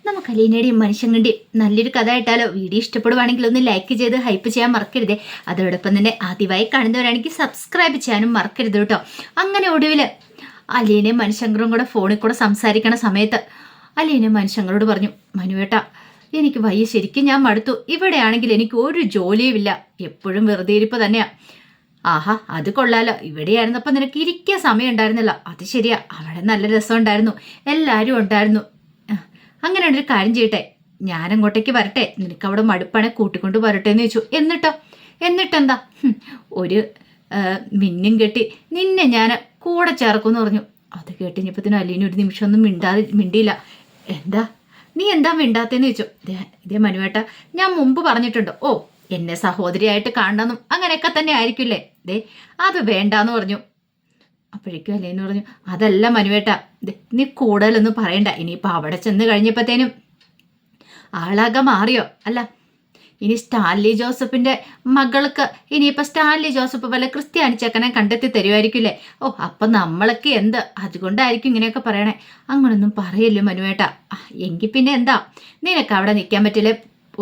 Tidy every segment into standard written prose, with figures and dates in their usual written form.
നമുക്ക് അലീനയുടെയും മനുഷ്യങ്ങളുടെയും നല്ലൊരു കഥ ആയിട്ടാലോ? വീഡിയോ ഇഷ്ടപ്പെടുവാണെങ്കിൽ ഒന്ന് ലൈക്ക് ചെയ്ത് ഹൈപ്പ് ചെയ്യാൻ മറക്കരുതേ. അതോടൊപ്പം തന്നെ ആദ്യമായി കാണുന്നവരാണെങ്കിൽ സബ്സ്ക്രൈബ് ചെയ്യാനും മറക്കരുത് കേട്ടോ. അങ്ങനെ ഒടുവിൽ അലീനയും മനുഷ്യങ്ങളും കൂടെ ഫോണിൽ കൂടെ സംസാരിക്കണ സമയത്ത് അലീന മനുഷ്യങ്ങളോട് പറഞ്ഞു, മനുവേട്ടാ എനിക്ക് വയ്യ, ശരിക്കും ഞാൻ മടുത്തു. ഇവിടെയാണെങ്കിൽ എനിക്ക് ഒരു ജോലിയുമില്ല, എപ്പോഴും വെറുതെ ഇരിപ്പ് തന്നെയാ. ആഹാ, അത് കൊള്ളാലോ. ഇവിടെയായിരുന്നപ്പോൾ നിനക്ക് ഇരിക്കാൻ സമയം ഉണ്ടായിരുന്നില്ല. അത് ശരിയാ, അവിടെ നല്ല രസമുണ്ടായിരുന്നു, എല്ലാവരും ഉണ്ടായിരുന്നു. അങ്ങനെയാണൊരു കാര്യം ചെയ്യട്ടെ, ഞാൻ അങ്ങോട്ടേക്ക് വരട്ടെ, നിനക്ക് അവിടെ മടുപ്പാണെ കൂട്ടിക്കൊണ്ട് വരട്ടെ എന്ന് ചോദിച്ചു. എന്നിട്ടെന്താ, ഒരു മിന്നും കെട്ടി നിന്നെ ഞാൻ കൂടെ ചേർക്കുമെന്ന് പറഞ്ഞു. അത് കേട്ടിഞ്ഞപ്പത്തിന് അലീന ഒരു നിമിഷം ഒന്നും മിണ്ടിയില്ല. നീ എന്താ മിണ്ടാത്തേന്ന് ചോദിച്ചു. ഇതേ മനുവേട്ട, ഞാൻ മുമ്പ് പറഞ്ഞിട്ടുണ്ട്, ഓ എന്നെ സഹോദരിയായിട്ട് കാണണമെന്നും അങ്ങനെയൊക്കെ തന്നെ ആയിരിക്കില്ലേ, അത് വേണ്ടാന്ന് പറഞ്ഞു. അപ്പോഴേക്കും അല്ലേന്ന് പറഞ്ഞു, അതല്ല മനുവേട്ട, നീ കൂടുതലൊന്നും പറയണ്ട. ഇനിയിപ്പോൾ അവിടെ ചെന്ന് കഴിഞ്ഞപ്പോഴത്തേനും ആളാകെ മാറിയോ? അല്ല, ഇനി സ്റ്റാൻലി ജോസഫിന്റെ മകൾക്ക് ഇനിയിപ്പോൾ സ്റ്റാൻലി ജോസഫ് വല്ല ക്രിസ്ത്യാനി ചെക്കനെ കണ്ടെത്തി തരുമായിരിക്കില്ലേ? ഓ, അപ്പം നമ്മളൊക്കെ എന്ത്, അതുകൊണ്ടായിരിക്കും ഇങ്ങനെയൊക്കെ പറയണേ. അങ്ങനൊന്നും പറയല്ലേ മനുവേട്ട. എങ്കിൽ പിന്നെ എന്താ, നിനക്ക് അവിടെ നിൽക്കാൻ പറ്റില്ലേ?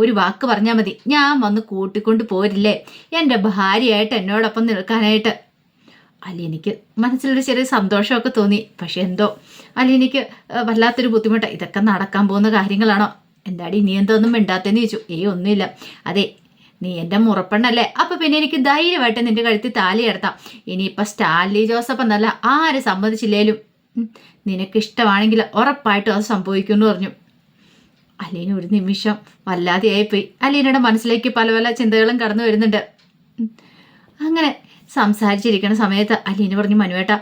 ഒരു വാക്ക് പറഞ്ഞാൽ മതി, ഞാൻ വന്ന് കൂട്ടിക്കൊണ്ട് പോരില്ലേ എൻ്റെ ഭാര്യയായിട്ട് എന്നോടൊപ്പം നിൽക്കാനായിട്ട്. അലീനയ്ക്ക് മനസ്സിലൊരു ചെറിയ സന്തോഷമൊക്കെ തോന്നി. പക്ഷെ എന്തോ അലീനയ്ക്ക് വല്ലാത്തൊരു ബുദ്ധിമുട്ട്. ഇതൊക്കെ നടക്കാൻ പോകുന്ന കാര്യങ്ങളാണോ? എന്താടി നീ എന്തോന്നും മിണ്ടാത്തേന്ന് ചോദിച്ചു. ഒന്നുമില്ല. അതെ, നീ എൻ്റെ മുറപ്പെണ്ണല്ലേ, അപ്പം പിന്നെ എനിക്ക് ധൈര്യമായിട്ട് നിൻ്റെ കഴുത്തിൽ താലിയെടുത്താം. ഇനിയിപ്പോൾ സ്റ്റാൻലി ജോസഫ് എന്നല്ല ആര് സമ്മതിച്ചില്ലേലും നിനക്കിഷ്ടമാണെങ്കിൽ ഉറപ്പായിട്ടും അത് സംഭവിക്കുമെന്ന് പറഞ്ഞു. അലീന ഒരു നിമിഷം വല്ലാതെയായിപ്പോയി. അലീനയുടെ മനസ്സിലേക്ക് പല പല ചിന്തകളും കടന്നു വരുന്നുണ്ട്. അങ്ങനെ സംസാരിച്ചിരിക്കുന്ന സമയത്ത് അലീന പറഞ്ഞു, മനുവേട്ട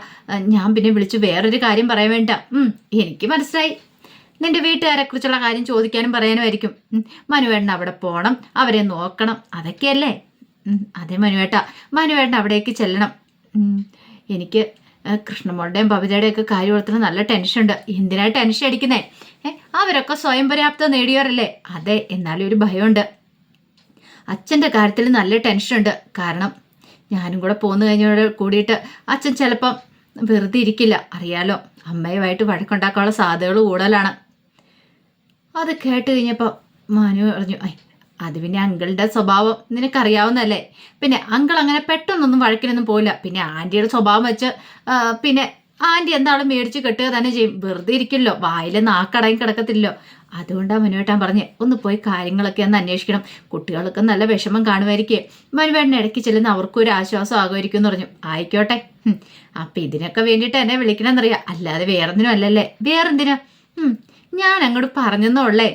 ഞാൻ പിന്നെ വിളിച്ചു വേറൊരു കാര്യം പറയാൻ വേണ്ട. എനിക്ക് മനസ്സിലായി, നിന്റെ വീട്ടുകാരെ കുറിച്ചുള്ള കാര്യം ചോദിക്കാനും പറയാനുമായിരിക്കും. മനുവേട്ടൻ അവിടെ പോകണം, അവരെ നോക്കണം, അതൊക്കെയല്ലേ? അതെ മനുവേട്ടൻ അവിടേക്ക് ചെല്ലണം. എനിക്ക് കൃഷ്ണമോളുടെയും ബബിതയുടെയും ഒക്കെ കാര്യം ഓർത്തിട്ട് നല്ല ടെൻഷനുണ്ട്. എന്തിനാ ടെൻഷൻ അടിക്കുന്നേ? അവരൊക്കെ സ്വയം പര്യാപ്തത നേടിയവരല്ലേ? അതെ, എന്നാലും ഒരു ഭയമുണ്ട്. അച്ഛൻ്റെ കാര്യത്തിൽ നല്ല ടെൻഷനുണ്ട്. കാരണം ഞാനും കൂടെ പോന്നു കഴിഞ്ഞോട് കൂടിയിട്ട് അച്ഛൻ ചിലപ്പം വെറുതെ ഇരിക്കില്ല, അറിയാലോ. അമ്മയുമായിട്ട് വഴക്കുണ്ടാക്കാനുള്ള സാധ്യതകൾ കൂടുതലാണ്. അത് കേട്ട് കഴിഞ്ഞപ്പോൾ മനു പറഞ്ഞു, അത് പിന്നെ അങ്കിളുടെ സ്വഭാവം നിനക്കറിയാവുന്നല്ലേ. പിന്നെ അങ്കിൾ അങ്ങനെ പെട്ടെന്നൊന്നും വഴക്കിനൊന്നും പോയില്ല. പിന്നെ ആൻറ്റിയുടെ സ്വഭാവം വെച്ച് പിന്നെ ആൻറ്റി എന്താളും മേടിച്ച് കെട്ടുക തന്നെ ചെയ്യും. വെറുതെ ഇരിക്കില്ലോ, വായിൽ നാക്കടങ്ങി കിടക്കത്തില്ലോ. അതുകൊണ്ടാണ് മനുവേട്ടൻ പറഞ്ഞ് ഒന്ന് പോയി കാര്യങ്ങളൊക്കെ ഒന്ന് അന്വേഷിക്കണം. കുട്ടികൾക്ക് നല്ല വിഷമം കാണുമായിരിക്കേ. മനുവേട്ടൻ ഇടയ്ക്ക് ചെല്ലുന്ന അവർക്കും ഒരു ആശ്വാസം ആകുമായിരിക്കും എന്ന് പറഞ്ഞു. ആയിക്കോട്ടെ, അപ്പം ഇതിനൊക്കെ വേണ്ടിയിട്ട് എന്നെ വിളിക്കണമെന്നറിയാം, അല്ലാതെ വേറെന്തിനും അല്ലല്ലേ. വേറെന്തിനാ? ഞാൻ അങ്ങോട്ട് പറഞ്ഞെന്നുള്ളേ.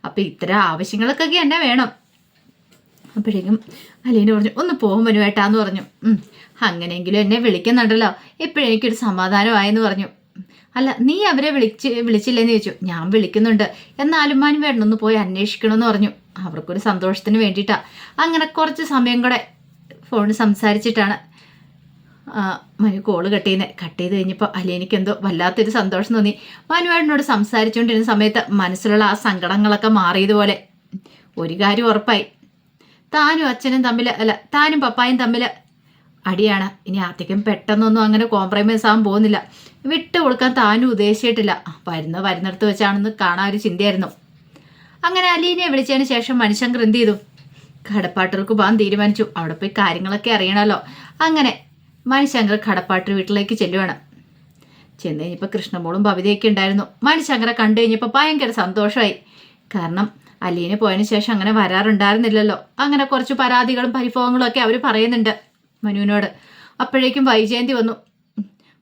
അപ്പം ഇത്തരം ആവശ്യങ്ങൾക്കൊക്കെ എന്നെ വേണം. അപ്പോഴേക്കും അലീന പറഞ്ഞു, ഒന്ന് പോകും മനുവേട്ടാന്ന് പറഞ്ഞു. അങ്ങനെയെങ്കിലും എന്നെ വിളിക്കുന്നുണ്ടല്ലോ, ഇപ്പോഴെനിക്കൊരു സമാധാനമായെന്ന് പറഞ്ഞു. അല്ല, നീ അവരെ വിളിച്ചില്ലെന്ന് ചോദിച്ചു. ഞാൻ വിളിക്കുന്നുണ്ട്, എന്നാലും മനുവേട്ടനൊന്ന് പോയി അന്വേഷിക്കണമെന്ന് പറഞ്ഞു. അവർക്കൊരു സന്തോഷത്തിന് വേണ്ടിയിട്ടാ. അങ്ങനെ കുറച്ച് സമയം കൂടെ ഫോണിൽ സംസാരിച്ചിട്ടാണ് മനു കോള് കട്ട് ചെയ്ത് കഴിഞ്ഞപ്പോൾ അലീനയ്ക്ക് എന്തോ വല്ലാത്തൊരു സന്തോഷം തോന്നി. മനുവേട്ടനോട് സംസാരിച്ചുകൊണ്ടിരുന്ന സമയത്ത് മനസ്സിലുള്ള ആ സങ്കടങ്ങളൊക്കെ മാറിയതുപോലെ ഒരു കാര്യം ഉറപ്പായി, താനും അച്ഛനും തമ്മിൽ, അല്ല താനും പപ്പായും തമ്മിൽ അടിയാണ്. ഇനി അധികം പെട്ടെന്നൊന്നും അങ്ങനെ കോംപ്രമൈസ് ആകാൻ പോകുന്നില്ല. വിട്ടു കൊടുക്കാൻ താനും ഉദ്ദേശിച്ചിട്ടില്ല. വരുന്നിടത്ത് വെച്ചാണെന്ന് കാണാൻ ഒരു ചിന്തയായിരുന്നു. അങ്ങനെ അലീനയെ വിളിച്ചതിന് ശേഷം മനുഷ്യങ്കർ എന്ത് ചെയ്തു, കടപ്പാട്ടർക്ക് പോകാൻ തീരുമാനിച്ചു. അവിടെ പോയി കാര്യങ്ങളൊക്കെ അറിയണമല്ലോ. അങ്ങനെ മനുശങ്കർ കടപ്പാട്ടർ വീട്ടിലേക്ക് ചെല്ലുവാണ്. ചെന്ന് കഴിഞ്ഞപ്പോൾ കൃഷ്ണമോളും ഭവിതയൊക്കെ ഉണ്ടായിരുന്നു. മനുശങ്കരെ കണ്ടു കഴിഞ്ഞപ്പോൾ ഭയങ്കര സന്തോഷമായി. കാരണം അലീന പോയതിന് ശേഷം അങ്ങനെ വരാറുണ്ടായിരുന്നില്ലല്ലോ. അങ്ങനെ കുറച്ച് പരാതികളും പരിഭവങ്ങളും ഒക്കെ അവർ പറയുന്നുണ്ട് മനുവിനോട്. അപ്പോഴേക്കും വൈജയന്തി വന്നു.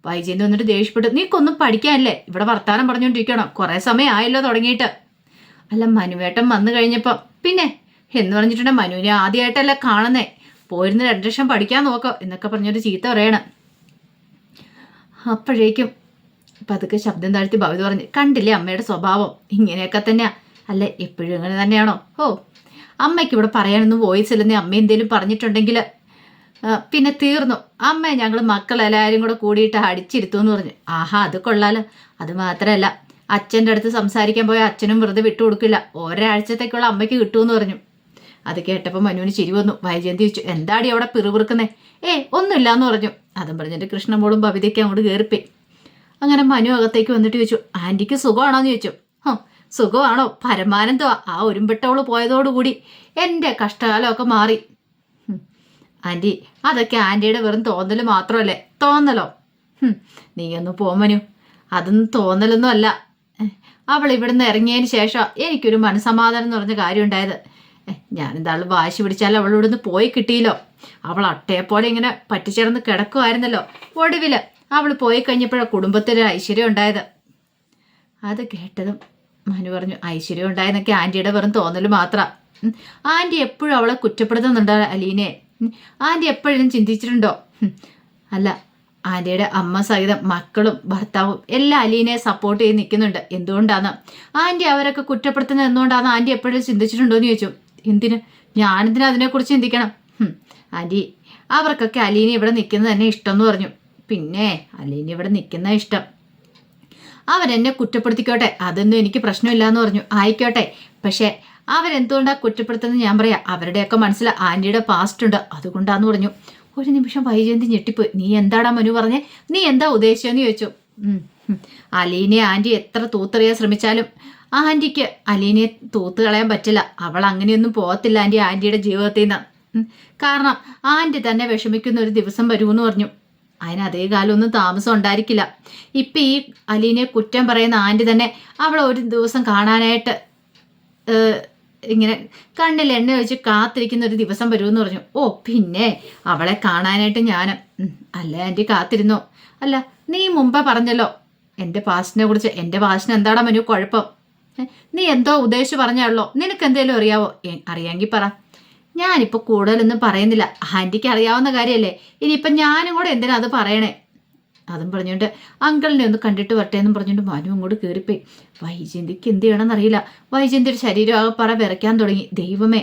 വൈജയന്തി വന്നിട്ട് ദേഷ്യപ്പെട്ടു, നീക്കൊന്നും പഠിക്കാനല്ലേ ഇവിടെ വർത്താനം പറഞ്ഞുകൊണ്ടിരിക്കണം, കുറേ സമയം ആയല്ലോ തുടങ്ങിയിട്ട്. അല്ല, മനുവേട്ടൻ വന്നു കഴിഞ്ഞപ്പം പിന്നെ എന്ന് പറഞ്ഞിട്ടുണ്ട്, മനുവിനെ ആദ്യമായിട്ടല്ലേ കാണുന്നേ, പോയിരുന്ന് 2 ലക്ഷം പഠിക്കാൻ നോക്കാം എന്നൊക്കെ പറഞ്ഞൊരു ചീത്ത പറയണം. അപ്പോഴേക്കും പതുക്കെ ശബ്ദം താഴ്ത്തി ഭവിത പറഞ്ഞു, കണ്ടില്ലേ അമ്മയുടെ സ്വഭാവം ഇങ്ങനെയൊക്കെ തന്നെയാ അല്ലേ, എപ്പോഴും ഇങ്ങനെ തന്നെയാണോ? അമ്മയ്ക്ക് ഇവിടെ പറയാനൊന്നും വോയിസ് ഇല്ലെന്നേ അമ്മ എന്തേലും പറഞ്ഞിട്ടുണ്ടെങ്കിൽ പിന്നെ തീർന്നു. അമ്മ ഞങ്ങൾ മക്കളെല്ലാവരും കൂടെ കൂടിയിട്ട് അടിച്ചിരുത്തുമെന്ന് പറഞ്ഞു. ആഹാ, അത് കൊള്ളാലോ. അത് മാത്രമല്ല, അച്ഛൻ്റെ അടുത്ത് സംസാരിക്കാൻ പോയ അച്ഛനും വെറുതെ വിട്ടുകൊടുക്കില്ല, ഒരാഴ്ചത്തേക്കുള്ള അമ്മയ്ക്ക് കിട്ടുമെന്ന് പറഞ്ഞു. അത് കേട്ടപ്പോൾ മനുവിന് ചിരി വന്നു. വൈജയന്തി ചോദിച്ചു, എന്താടി അവിടെ പിറുപിറുക്കുന്നേ? ഒന്നുമില്ലാന്ന് പറഞ്ഞു. അതും പറഞ്ഞിട്ട് കൃഷ്ണമോളും ഭവിതയ്ക്ക് അങ്ങോട്ട് കയറിപ്പോയി. അങ്ങനെ മനു അകത്തേക്ക് വന്നിട്ട് ചോദിച്ചു, ആൻറ്റിക്ക് സുഖമാണോന്ന് ചോദിച്ചു. സുഖമാണോ? പരമാനന്ദമാ. ആ ഒരുമ്പെട്ടവള് പോയതോടുകൂടി എൻ്റെ കഷ്ടകാലമൊക്കെ മാറി. ആൻറ്റി, അതൊക്കെ ആൻറ്റിയുടെ വെറും തോന്നൽ മാത്രമല്ലേ? തോന്നലോ? നീയൊന്ന് പോമനു. അതൊന്നും തോന്നലൊന്നും അല്ല. അവൾ ഇവിടുന്ന് ഇറങ്ങിയതിന് ശേഷം എനിക്കൊരു മനസ്സമാധാനം എന്ന് പറഞ്ഞ കാര്യം ഉണ്ടായത്. ഞാനെന്താളും വാശി പിടിച്ചാൽ അവളിവിടുന്ന് പോയി കിട്ടിയില്ലോ. അവൾ അട്ടയെപ്പോലെ ഇങ്ങനെ പറ്റിച്ചേർന്ന് കിടക്കുമായിരുന്നല്ലോ. ഒടുവിൽ അവൾ പോയി കഴിഞ്ഞപ്പോഴാണ് കുടുംബത്തിലൊരു ഐശ്വര്യം ഉണ്ടായത്. അത് കേട്ടതും മനു പറഞ്ഞു, ഐശ്വര്യം ഉണ്ടായെന്നൊക്കെ ആൻറ്റിയുടെ വെറും തോന്നൽ മാത്രമാണ്. ആൻറ്റി എപ്പോഴും അവളെ കുറ്റപ്പെടുത്തുന്നുണ്ടോ അലീനെ? ആൻറ്റി എപ്പോഴും ചിന്തിച്ചിട്ടുണ്ടോ? അല്ല, ആൻറ്റിയുടെ അമ്മ സഹിതം മക്കളും ഭർത്താവും എല്ലാം അലീനെ സപ്പോർട്ട് ചെയ്ത് നിൽക്കുന്നുണ്ട്. എന്തുകൊണ്ടാണ് ആൻറ്റി അവരൊക്കെ കുറ്റപ്പെടുത്തുന്നത്? എന്തുകൊണ്ടാണ് ആൻറ്റി എപ്പോഴും ചിന്തിച്ചിട്ടുണ്ടോ എന്ന് ചോദിച്ചു. എന്തിന്? ഞാനെന്തിനാ അതിനെക്കുറിച്ച് ചിന്തിക്കണം? ആൻറ്റി, അവർക്കൊക്കെ അലീനെ ഇവിടെ നിൽക്കുന്നത് തന്നെ ഇഷ്ടം എന്ന് പറഞ്ഞു. പിന്നെ അലീനെ ഇവിടെ നിൽക്കുന്ന ഇഷ്ടം. അവരെന്നെ കുറ്റപ്പെടുത്തിക്കോട്ടെ, അതൊന്നും എനിക്ക് പ്രശ്നമില്ല എന്ന് പറഞ്ഞു. ആയിക്കോട്ടെ, പക്ഷേ അവരെന്തുകൊണ്ടാണ് കുറ്റപ്പെടുത്തുന്നത് ഞാൻ പറയാം. അവരുടെയൊക്കെ മനസ്സിൽ ആൻറ്റിയുടെ പാസ്റ്റ് ഉണ്ട്, അതുകൊണ്ടാന്ന് പറഞ്ഞു. ഒരു നിമിഷം വൈജയന്തി ഞെട്ടിപ്പോയി. നീ എന്താടാ മനു പറഞ്ഞേ? നീ എന്താ ഉദ്ദേശിച്ചെന്ന് ചോദിച്ചു. അലീനെ ആൻറ്റി എത്ര തൂത്തെറിയാൻ ശ്രമിച്ചാലും ആൻറ്റിക്ക് അലീനെ തൂത്ത് കളയാൻ പറ്റില്ല. അവൾ അങ്ങനെയൊന്നും പോകത്തില്ല ആൻറ്റിയുടെ ജീവിതത്തിൽ നിന്ന്. കാരണം ആൻറ്റി തന്നെ വിഷമിക്കുന്ന ഒരു ദിവസം വരുമെന്ന് പറഞ്ഞു. അതിന് അതേ കാലമൊന്നും താമസം ഉണ്ടായിരിക്കില്ല. ഇപ്പം ഈ അലീനെ കുറ്റം പറയുന്ന ആൻറ്റി തന്നെ അവളെ ഒരു ദിവസം കാണാനായിട്ട് ഇങ്ങനെ കണ്ണിൽ എണ്ണ വെച്ച് കാത്തിരിക്കുന്ന ഒരു ദിവസം വരുമെന്ന് പറഞ്ഞു. ഓ പിന്നെ അവളെ കാണാനായിട്ട് ഞാനും. അല്ല ആൻറ്റി കാത്തിരുന്നോ? അല്ല, നീ മുമ്പേ പറഞ്ഞല്ലോ എൻ്റെ പാസ്റ്റിനെ കുറിച്ച്. എൻ്റെ പാസ്റ്റിന് എന്താടാ മനു കുഴപ്പം? നീ എന്തോ ഉദ്ദേശിച്ച് പറഞ്ഞാണല്ലോ. നിനക്ക് എന്തേലും അറിയാവോ? അറിയാമെങ്കിൽ പറ. ഞാനിപ്പോൾ കൂടുതലൊന്നും പറയുന്നില്ല, ആൻറ്റിക്ക് അറിയാവുന്ന കാര്യമല്ലേ. ഇനിയിപ്പം ഞാനും കൂടെ എന്തിനാ അത് പറയണേ? അതും പറഞ്ഞുകൊണ്ട് അങ്കിളിനെ ഒന്ന് കണ്ടിട്ട് വരട്ടെ എന്നും പറഞ്ഞുകൊണ്ട് മനു അങ്ങോട്ട് കയറിപ്പോയി. വൈജയന്തിക്ക് എന്ത് ചെയ്യണമെന്ന് അറിയില്ല. വൈജയന്തിയുടെ ശരീരം ആകെ വിറയ്ക്കാൻ തുടങ്ങി. ദൈവമേ,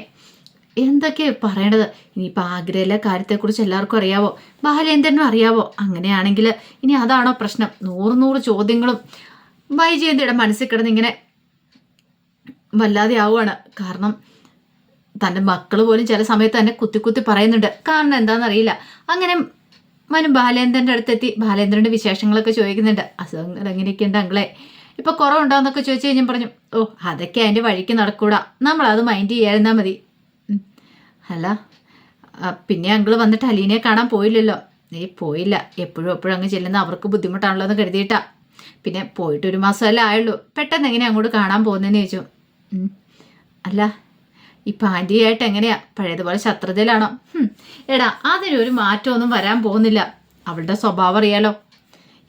എന്തൊക്കെയാണ് പറയണത്? ഇനിയിപ്പോൾ ആഗ്രയിലെ കാര്യത്തെക്കുറിച്ച് എല്ലാവർക്കും അറിയാവോ? ബാലേന്ദ്രനും അറിയാവോ? അങ്ങനെയാണെങ്കിൽ ഇനി അതാണോ പ്രശ്നം? 100 ചോദ്യങ്ങളും വൈജയന്തിയുടെ മനസ്സിൽ കിടന്ന് ഇങ്ങനെ വല്ലാതെ ആവുകയാണ്. കാരണം തൻ്റെ മക്കൾ പോലും ചില സമയത്ത് തന്നെ കുത്തി പറയുന്നുണ്ട്. കാരണം എന്താണെന്നറിയില്ല. അങ്ങനെ മനു ബാലേന്ദ്രൻ്റെ അടുത്തെത്തി. ബാലേന്ദ്രൻ്റെ വിശേഷങ്ങളൊക്കെ ചോദിക്കുന്നുണ്ട്. അസുഖങ്ങൾ എങ്ങനെയൊക്കെയുണ്ട് അങ്കിളെ? ഇപ്പോൾ കുറവുണ്ടോയെന്നൊക്കെ ചോദിച്ചു കഴിഞ്ഞാൽ പറഞ്ഞു, ഓ അതൊക്കെ അതിൻ്റെ വഴിക്ക് നടക്കൂടാ, നമ്മളത് മൈൻഡ് ചെയ്യാതിരുന്നാൽ മതി. അല്ല, പിന്നെ അങ്കിള് വന്നിട്ട് അലീനെ കാണാൻ പോയില്ലല്ലോ? പോയില്ല. എപ്പോഴും അങ്ങ് ചെല്ലുന്ന അവർക്ക് ബുദ്ധിമുട്ടാണല്ലോ എന്ന് കരുതിയിട്ടാ. പിന്നെ പോയിട്ട് 1 മാസമല്ലേ ആയുള്ളൂ. പെട്ടെന്ന് എങ്ങനെയാണ് അങ്ങോട്ട് കാണാൻ പോകുന്നതെന്ന് ചോദിച്ചു. അല്ല, ഇപ്പം ആൻറ്റിയായിട്ട് എങ്ങനെയാ? പഴയതുപോലെ ശത്രുതയിലാണോ? എടാ, അതിനൊരു മാറ്റമൊന്നും വരാൻ പോകുന്നില്ല. അവളുടെ സ്വഭാവം അറിയാലോ.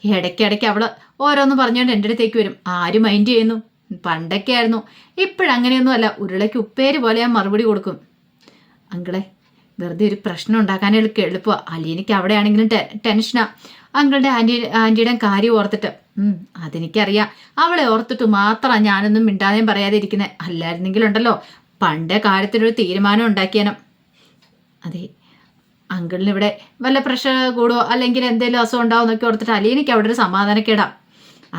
ഇടയ്ക്കിടയ്ക്ക് അവൾ ഓരോന്ന് പറഞ്ഞുകൊണ്ട് എൻ്റെ അടുത്തേക്ക് വരും. ആരും മൈൻഡ് ചെയ്യുന്നു? പണ്ടൊക്കെ ആയിരുന്നു. ഇപ്പോഴങ്ങനെയൊന്നും അല്ല. ഉരുളയ്ക്ക് ഉപ്പേര് പോലെ ഞാൻ മറുപടി കൊടുക്കും. അങ്കിളെ, വെറുതെ ഒരു പ്രശ്നം ഉണ്ടാക്കാനൊക്കെ എളുപ്പമാണ്. അലീനയ്ക്ക് അവിടെ ആണെങ്കിലും ടെൻഷനാ. അങ്കിളുടെ ആൻറ്റിയുടെ കാര്യം ഓർത്തിട്ട്. അതെനിക്കറിയാം. അവളെ ഓർത്തിട്ട് മാത്രമാണ് ഞാനൊന്നും മിണ്ടാതെയും പറയാതെ ഇരിക്കുന്നത്. അല്ലായിരുന്നെങ്കിലുണ്ടല്ലോ പണ്ടേ കാര്യത്തിലൊരു തീരുമാനം ഉണ്ടാക്കിയാനും. അതെ, അങ്കിളിന് ഇവിടെ വല്ല പ്രഷർ കൂടുമോ അല്ലെങ്കിൽ എന്തെങ്കിലും അസുഖം ഉണ്ടാവും എന്നൊക്കെ ഓർത്തിട്ട് അലീനയ്ക്ക് അവിടെ ഒരു സമാധാനക്കേടാം.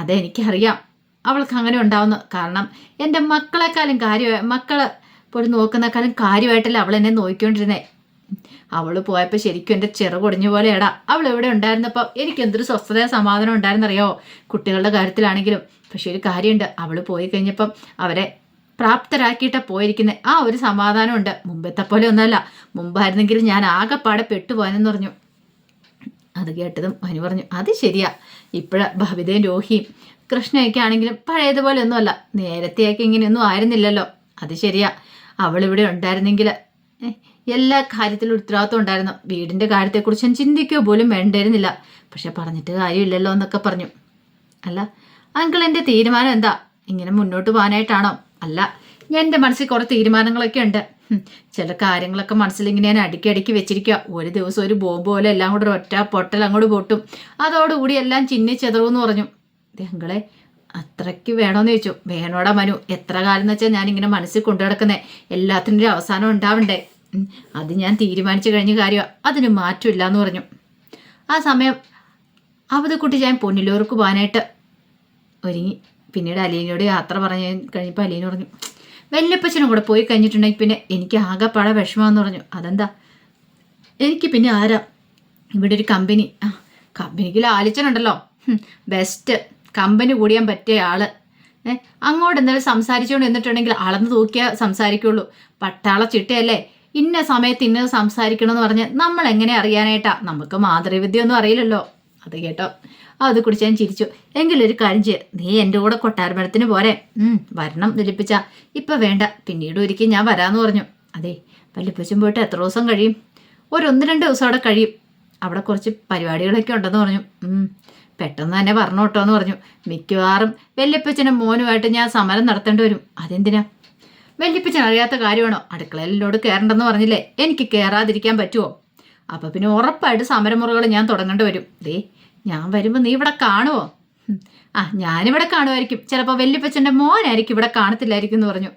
അതെനിക്കറിയാം അവൾക്ക് അങ്ങനെ ഉണ്ടാവുന്നു. കാരണം എൻ്റെ മക്കളെക്കാളും മക്കളെ പോലും നോക്കുന്നേക്കാളും കാര്യമായിട്ടല്ല അവൾ എന്നെ നോക്കിക്കൊണ്ടിരുന്നേ. അവൾ പോയപ്പോൾ ശരിക്കും എൻ്റെ ചെറുകൊടിഞ്ഞ പോലെ എടാ. അവൾ എവിടെ ഉണ്ടായിരുന്നപ്പോൾ എനിക്ക് എന്തൊരു സ്വസ്ഥതയോ സമാധാനം ഉണ്ടായിരുന്നറിയോ? കുട്ടികളുടെ കാര്യത്തിലാണെങ്കിലും. പക്ഷെ ഒരു കാര്യമുണ്ട്, അവൾ പോയി കഴിഞ്ഞപ്പം അവരെ പ്രാപ്തരാക്കിയിട്ടാണ് പോയിരിക്കുന്നത്. ആ ഒരു സമാധാനമുണ്ട്. മുമ്പത്തെ പോലെ ഒന്നുമല്ല. മുമ്പായിരുന്നെങ്കിലും ഞാൻ ആകെപ്പാടെ പെട്ടുപോയെന്ന് പറഞ്ഞു. അത് കേട്ടതും മനു പറഞ്ഞു, അത് ശരിയാ. ഭവിതയും രോഹിയും കൃഷ്ണയൊക്കെ ആണെങ്കിലും പഴയതുപോലെ ഒന്നുമല്ല. നേരത്തെയൊക്കെ ഇങ്ങനെയൊന്നും ആയിരുന്നില്ലല്ലോ. അത് ശരിയാ. അവളിവിടെ ഉണ്ടായിരുന്നെങ്കിൽ എല്ലാ കാര്യത്തിലും ഉത്തരവാദിത്വം ഉണ്ടായിരുന്നു. വീടിൻ്റെ കാര്യത്തെക്കുറിച്ച് ഞാൻ ചിന്തിക്കുക പോലും വേണ്ടിയിരുന്നില്ല. പക്ഷെ പറഞ്ഞിട്ട് കാര്യമില്ലല്ലോ എന്നൊക്കെ പറഞ്ഞു. അല്ല അങ്കിൾ, എൻ്റെ തീരുമാനം എന്താ? ഇങ്ങനെ മുന്നോട്ട് പോകാനായിട്ടാണോ? അല്ല, എൻ്റെ മനസ്സിൽ കുറേ തീരുമാനങ്ങളൊക്കെ ഉണ്ട്. ചില കാര്യങ്ങളൊക്കെ മനസ്സിലിങ്ങനെ ഞാൻ അടുക്കി വെച്ചിരിക്കുക. ഒരു ദിവസം ഒരു ബോംബ് പോലെ എല്ലാം കൂടെ ഒറ്റ പൊട്ടൽ അങ്ങോട്ട് പൊട്ടും. അതോടുകൂടി എല്ലാം ചിന്നിച്ചെതറുമെന്ന് പറഞ്ഞു. അങ്കിളെ, അത്രയ്ക്ക് വേണമെന്ന് ചോദിച്ചു. വേണോടാ മനു, എത്ര കാലം എന്ന് വെച്ചാൽ ഞാനിങ്ങനെ മനസ്സിൽ കൊണ്ടു കിടക്കുന്നേ. എല്ലാത്തിനും ഒരു അവസാനം ഉണ്ടാവണ്ടേ? അത് ഞാൻ തീരുമാനിച്ചു കഴിഞ്ഞ കാര്യമാണ്. അതിന് മാറ്റമില്ല എന്ന് പറഞ്ഞു. ആ സമയം അവധക്കുട്ടി ഞാൻ പൊന്നിലൂർക്ക് പോകാനായിട്ട് ഒരുങ്ങി. പിന്നീട് അലീനയോട് യാത്ര പറഞ്ഞു കഴിഞ്ഞപ്പോൾ അലീന പറഞ്ഞു, വല്യപ്പച്ചനും കൂടെ പോയി കഴിഞ്ഞിട്ടുണ്ടെങ്കിൽ പിന്നെ എനിക്ക് ആകെപ്പാടെ വിഷമമെന്ന് പറഞ്ഞു. അതെന്താ? എനിക്ക് പിന്നെ ആരാ? ഇവിടെ ഒരു കമ്പനിക്ക് ലാലിച്ചനുണ്ടല്ലോ, ബെസ്റ്റ് കമ്പനി കൂടിയാൻ പറ്റിയ ആള്. അങ്ങോട്ട് എന്തെങ്കിലും സംസാരിച്ചുകൊണ്ട് നിന്നിട്ടുണ്ടെങ്കിൽ അളന്ന് തൂക്കിയാൽ സംസാരിക്കുള്ളൂ. പട്ടാള ചിട്ടയല്ലേ, ഇന്ന സമയത്ത് ഇന്നത് സംസാരിക്കണമെന്ന് പറഞ്ഞ് നമ്മൾ എങ്ങനെ അറിയാനായിട്ടാ? നമുക്ക് മാതൃവിദ്യ ഒന്നും അറിയില്ലല്ലോ. അത് കേട്ടോ അത് കുടിച്ച് ഞാൻ ചിരിച്ചു. എങ്കിലൊരു കാര്യം ചെയ്യ, നീ എൻ്റെ കൂടെ കൊട്ടാരമരത്തിന് പോരെ? വരണം വല്യപ്പച്ച. ഇപ്പം വേണ്ട, പിന്നീട് ഒരിക്കൽ ഞാൻ വരാമെന്ന് പറഞ്ഞു. അതെ, വല്യപ്പച്ചൻ പോയിട്ട് എത്ര ദിവസം കഴിയും? ഒരു 1-2 ദിവസം അവിടെ കഴിയും. അവിടെ കുറച്ച് പരിപാടികളൊക്കെ ഉണ്ടെന്ന് പറഞ്ഞു. പെട്ടെന്ന് തന്നെ പറഞ്ഞു കേട്ടോ എന്ന് പറഞ്ഞു. മിക്കവാറും വല്യപ്പച്ചനും മോനുമായിട്ട് ഞാൻ സമരം നടത്തേണ്ടി വരും. അതെന്തിനാ? വല്യപ്പച്ചൻ അറിയാത്ത കാര്യമാണോ? അടുക്കളയിലോട് കയറണ്ടെന്ന് പറഞ്ഞില്ലേ, എനിക്ക് കയറാതിരിക്കാൻ പറ്റുമോ? അപ്പം പിന്നെ ഉറപ്പായിട്ട് സമരമുറകൾ ഞാൻ തുടങ്ങേണ്ടി വരും. ഞാൻ വരുമ്പോൾ നീ ഇവിടെ കാണുമോ? ഞാനിവിടെ കാണുമായിരിക്കും. ചിലപ്പോൾ വല്യപ്പച്ചൻ്റെ മോനായിരിക്കും ഇവിടെ കാണത്തില്ലായിരിക്കും എന്ന് പറഞ്ഞു.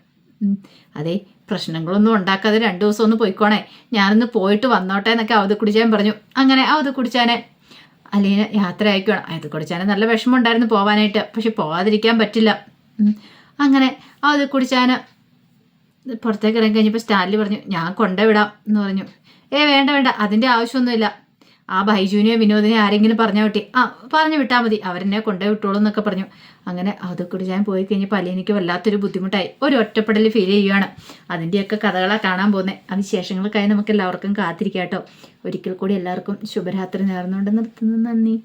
അതെ, പ്രശ്നങ്ങളൊന്നും ഉണ്ടാക്കാതെ 2 ദിവസം ഒന്ന് പോയിക്കോണേ, ഞാനൊന്ന് പോയിട്ട് വന്നോട്ടെ എന്നൊക്കെ അവധി കുടിച്ചാൻ പറഞ്ഞു. അങ്ങനെ അവധി കുടിച്ചാനെ അലീന യാത്ര അയക്കണം. അവധി കുടിച്ചാനെ നല്ല വിഷമം ഉണ്ടായിരുന്നു പോവാനായിട്ട്, പക്ഷെ പോവാതിരിക്കാൻ പറ്റില്ല. അങ്ങനെ അവധി കുടിച്ചാന് പുറത്തേക്ക് ഇറങ്ങി കഴിഞ്ഞപ്പോൾ സ്റ്റാൻലി പറഞ്ഞു, ഞാൻ കൊണ്ടുവിടാം എന്ന് പറഞ്ഞു. വേണ്ട വേണ്ട, അതിൻ്റെ ആവശ്യമൊന്നുമില്ല. ആ ബൈജുവിനെയോ വിനോദിനെയോ ആരെങ്കിലും പറഞ്ഞാൽ വിട്ടി പറഞ്ഞു വിട്ടാൽ മതി, അവരെന്നെ കൊണ്ടേ വിട്ടോളൂ എന്നൊക്കെ പറഞ്ഞു. അങ്ങനെ അതുകൂടി ഞാൻ പോയി കഴിഞ്ഞപ്പോൾ അലീനയ്ക്ക് വല്ലാത്തൊരു ബുദ്ധിമുട്ടായി, ഒരു ഒറ്റപ്പെടൽ ഫീൽ ചെയ്യുകയാണ്. അതിൻ്റെയൊക്കെ കഥകളാണ് കാണാൻ പോകുന്നത്. ആ വിശേഷങ്ങൾക്കായി നമുക്ക് എല്ലാവർക്കും കാത്തിരിക്കാം കേട്ടോ. ഒരിക്കൽ കൂടി എല്ലാവർക്കും ശുഭരാത്രി നേർന്നുകൊണ്ട് നിർത്തുന്നു. നന്ദി.